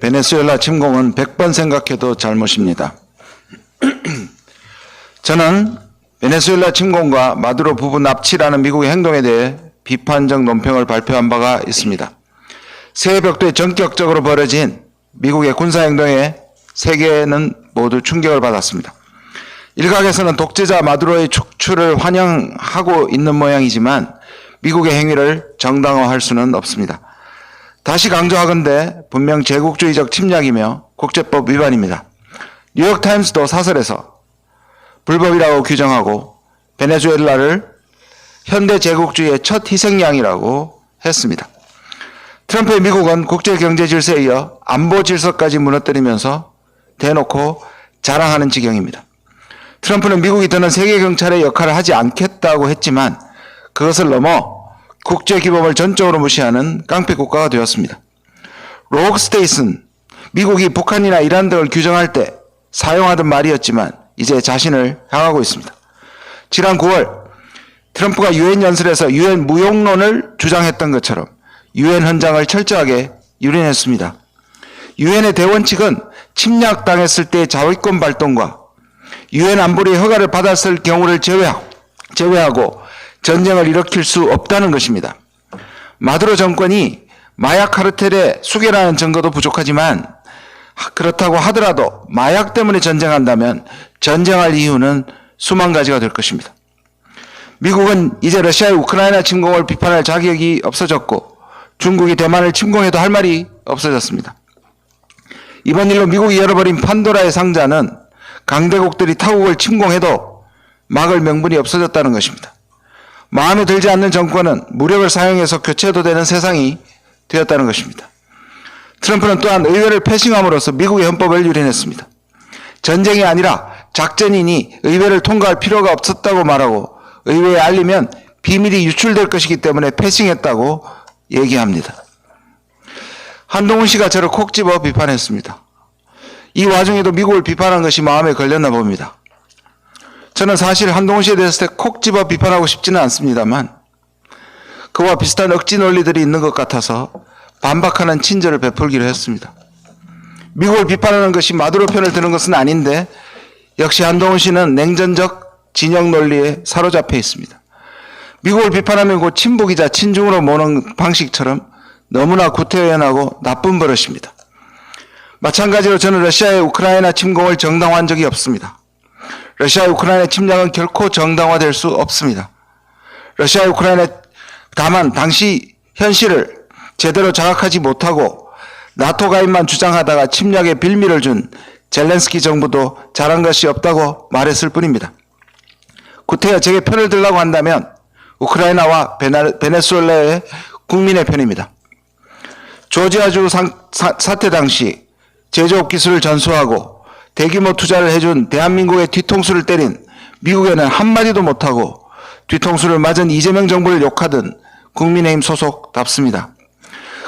베네수엘라 침공은 100번 생각해도 잘못입니다. 저는 베네수엘라 침공과 마두로 부부 납치라는 미국의 행동에 대해 비판적 논평을 발표한 바가 있습니다. 새해 벽두에 전격적으로 벌어진 미국의 군사행동에 세계는 모두 충격을 받았습니다. 일각에서는 독재자 마두로의 축출을 환영하고 있는 모양이지만 미국의 행위를 정당화할 수는 없습니다. 다시 강조하건대 분명 제국주의적 침략이며 국제법 위반입니다. 뉴욕타임스도 사설에서 불법이라고 규정하고 베네수엘라를 현대 제국주의의 첫 희생양이라고 했습니다. 트럼프의 미국은 국제경제 질서에 이어 안보 질서까지 무너뜨리면서 대놓고 자랑하는 지경입니다. 트럼프는 미국이 더는 세계 경찰의 역할을 하지 않겠다고 했지만 그것을 넘어 국제기범을 전적으로 무시하는 깡패 국가가 되었습니다. 로그 스테이트는 미국이 북한이나 이란 등을 규정할 때 사용하던 말이었지만 이제 자신을 향하고 있습니다. 지난 9월 트럼프가 유엔 연설에서 유엔 무용론을 주장했던 것처럼 유엔 헌장을 철저하게 유린했습니다. 유엔의 대원칙은 침략당했을 때의 자위권 발동과 유엔 안보리의 허가를 받았을 경우를 제외하고 전쟁을 일으킬 수 없다는 것입니다. 마두로 정권이 마약 카르텔의 수괴라는 증거도 부족하지만 그렇다고 하더라도 마약 때문에 전쟁한다면 전쟁할 이유는 수만 가지가 될 것입니다. 미국은 이제 러시아의 우크라이나 침공을 비판할 자격이 없어졌고 중국이 대만을 침공해도 할 말이 없어졌습니다. 이번 일로 미국이 열어버린 판도라의 상자는 강대국들이 타국을 침공해도 막을 명분이 없어졌다는 것입니다. 마음에 들지 않는 정권은 무력을 사용해서 교체도 되는 세상이 되었다는 것입니다. 트럼프는 또한 의회를 패싱함으로써 미국의 헌법을 유린했습니다. 전쟁이 아니라 작전이니 의회를 통과할 필요가 없었다고 말하고 의회에 알리면 비밀이 유출될 것이기 때문에 패싱했다고 얘기합니다. 한동훈 씨가 저를 콕 집어 비판했습니다. 이 와중에도 미국을 비판한 것이 마음에 걸렸나 봅니다. 저는 사실 한동훈 씨에 대해서 콕 집어 비판하고 싶지는 않습니다만 그와 비슷한 억지 논리들이 있는 것 같아서 반박하는 친절을 베풀기로 했습니다. 미국을 비판하는 것이 마두로 편을 드는 것은 아닌데 역시 한동훈 씨는 냉전적 진영 논리에 사로잡혀 있습니다. 미국을 비판하면 곧 친북이자 친중으로 모는 방식처럼 너무나 구태연하고 나쁜 버릇입니다. 마찬가지로 저는 러시아의 우크라이나 침공을 정당화한 적이 없습니다. 러시아의 우크라이나 침략은 결코 정당화될 수 없습니다. 러시아의 우크라이나 다만 당시 현실을 제대로 장악하지 못하고 나토 가입만 주장하다가 침략의 빌미를 준 젤렌스키 정부도 잘한 것이 없다고 말했을 뿐입니다. 구태여 제게 편을 들라고 한다면 우크라이나와 베네수엘라의 국민의 편입니다. 조지아주 사태 당시 제조업 기술을 전수하고 대규모 투자를 해준 대한민국의 뒤통수를 때린 미국에는 한마디도 못하고 뒤통수를 맞은 이재명 정부를 욕하던 국민의힘 소속답습니다.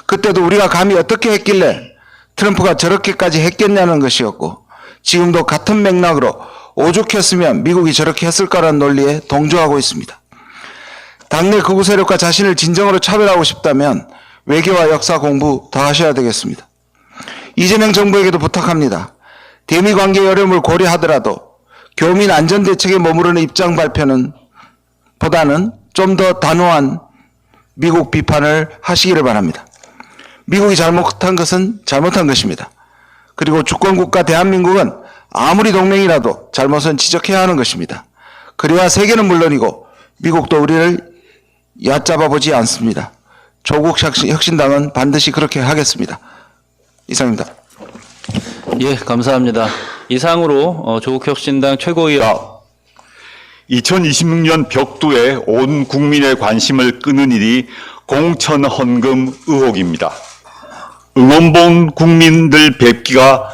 그때도 우리가 감히 어떻게 했길래 트럼프가 저렇게까지 했겠냐는 것이었고 지금도 같은 맥락으로 오죽했으면 미국이 저렇게 했을까라는 논리에 동조하고 있습니다. 당내 극우 세력과 자신을 진정으로 차별하고 싶다면 외교와 역사 공부 더 하셔야 되겠습니다. 이재명 정부에게도 부탁합니다. 대미 관계의 어려움을 고려하더라도 교민 안전대책에 머무르는 입장 발표는 보다는 좀 더 단호한 미국 비판을 하시기를 바랍니다. 미국이 잘못한 것은 잘못한 것입니다. 그리고 주권국가 대한민국은 아무리 동맹이라도 잘못은 지적해야 하는 것입니다. 그래야 세계는 물론이고 미국도 우리를 얕잡아 보지 않습니다. 조국 혁신당은 반드시 그렇게 하겠습니다. 이상입니다. 예, 감사합니다. 이상으로 조국혁신당 최고위원 2026년 벽두에 온 국민의 관심을 끄는 일이 공천 헌금 의혹입니다. 응원봉 국민들 뵙기가